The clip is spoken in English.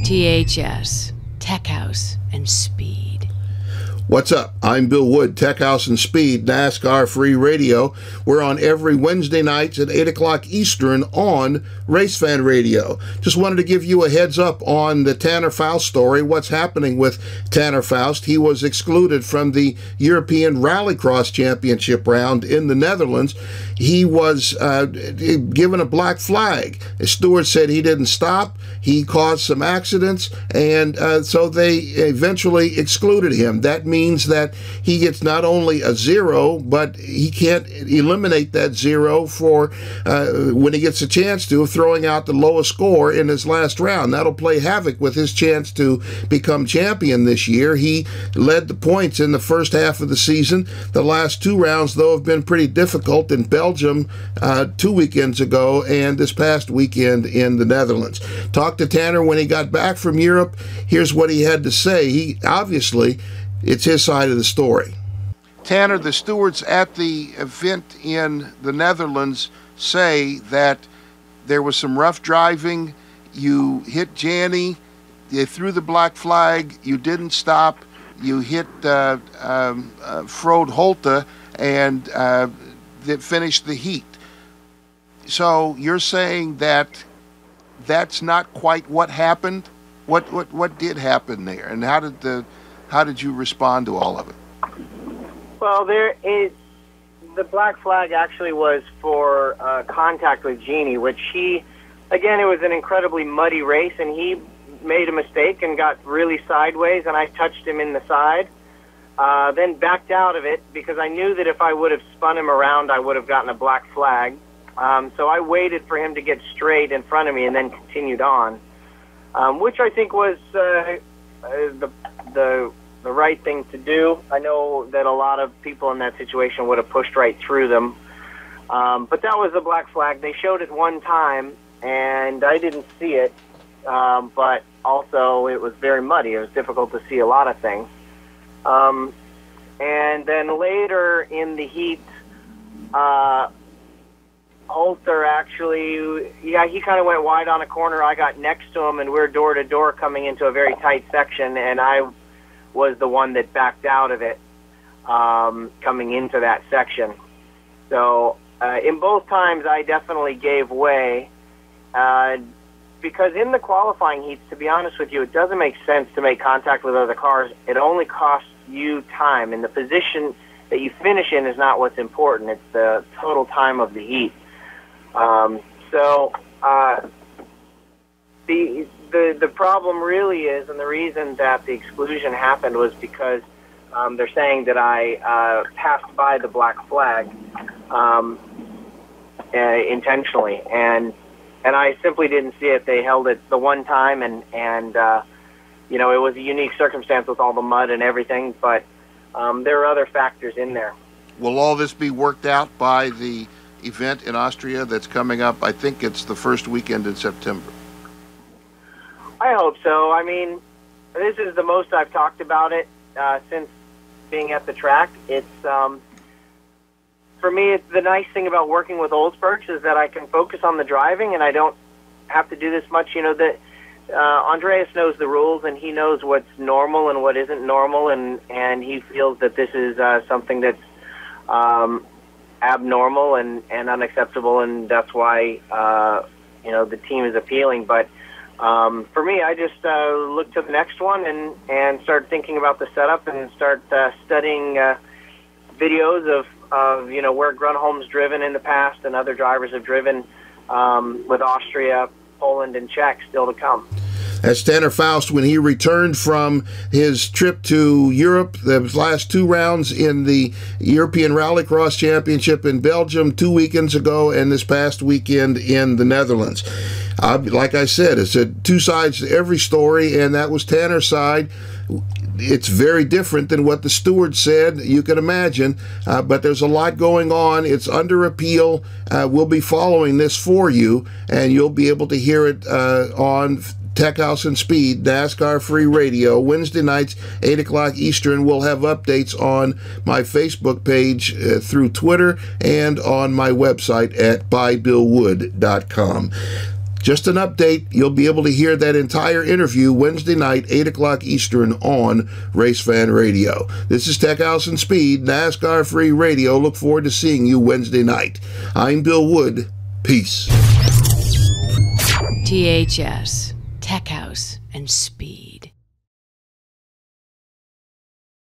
THS, Tech House and Speed. What's up? I'm Bill Wood, Tech House and Speed, NASCAR Free Radio. We're on every Wednesday nights at 8 o'clock Eastern on Race Fan Radio. Just wanted to give you a heads up on the Tanner Foust story. What's happening with Tanner Foust? He was excluded from the European Rallycross Championship round in the Netherlands. He was given a black flag. The steward said he didn't stop. He caused some accidents, and so they eventually excluded him. That means that he gets not only a 0, but he can't eliminate that 0 for when he gets a chance to, throwing out the lowest score in his last round. That'll play havoc with his chance to become champion this year. He led the points in the first half of the season. The last 2 rounds, though, have been pretty difficult in Belgium 2 weekends ago and this past weekend in the Netherlands. Talked to Tanner when he got back from Europe. Here's what he had to say. He obviously, it's his side of the story. Tanner, the stewards at the event in the Netherlands say that there was some rough driving. You hit Janney, they threw the black flag, you didn't stop, you hit Frode Holte, and that finished the heat. So you're saying that that's not quite what happened? What did happen there, and how did you respond to all of it? Well, the black flag actually was for contact with Genie, which it was an incredibly muddy race, and he made a mistake and got really sideways, and I touched him in the side, then backed out of it because I knew that if I would have spun him around, I would have gotten a black flag. So I waited for him to get straight in front of me and then continued on, which I think was the right thing to do. I know that a lot of people in that situation would have pushed right through them, but that was a black flag. They showed it one time, and I didn't see it, but also it was very muddy. It was difficult to see a lot of things. And then later in the heat, Holter actually, he kind of went wide on a corner. I got next to him, and we're door to door coming into a very tight section, and I was the one that backed out of it coming into that section. So in both times, I definitely gave way because in the qualifying heats, to be honest with you, it doesn't make sense to make contact with other cars. It only costs you time, and the position that you finish in is not what's important. It's the total time of the heat. The problem really is, and the reason that the exclusion happened was because they're saying that I passed by the black flag intentionally, and I simply didn't see it. They held it the one time, and it was a unique circumstance with all the mud and everything, but there are other factors in there. Will all this be worked out by the event in Austria that's coming up? I think it's the first weekend in September. I hope so. I mean, this is the most I've talked about it since being at the track. It's for me, it's the nice thing about working with Oldsbergs is that I can focus on the driving, and I don't have to do this much. Andreas knows the rules, and he knows what's normal and what isn't normal, and he feels that this is something that's abnormal and unacceptable, and that's why the team is appealing. But for me, I just look to the next one and start thinking about the setup and start studying videos of where Grunholm's driven in the past and other drivers have driven with Austria, Poland, and Czech still to come. That's Tanner Foust when he returned from his trip to Europe, the last 2 rounds in the European Rallycross Championship in Belgium 2 weekends ago, and this past weekend in the Netherlands. Like I said, it's 2 sides to every story, and that was Tanner's side. It's very different than what the steward said, you can imagine, but there's a lot going on. It's under appeal. We'll be following this for you, and you'll be able to hear it on Tech House and Speed, NASCAR Free Radio, Wednesday nights, 8 o'clock Eastern. We'll have updates on my Facebook page through Twitter and on my website at bybillwood.com. Just an update, you'll be able to hear that entire interview Wednesday night, 8 o'clock Eastern on Race Fan Radio. This is Tech House and Speed, NASCAR Free Radio. Look forward to seeing you Wednesday night. I'm Bill Wood. Peace. THS, Tech House and Speed.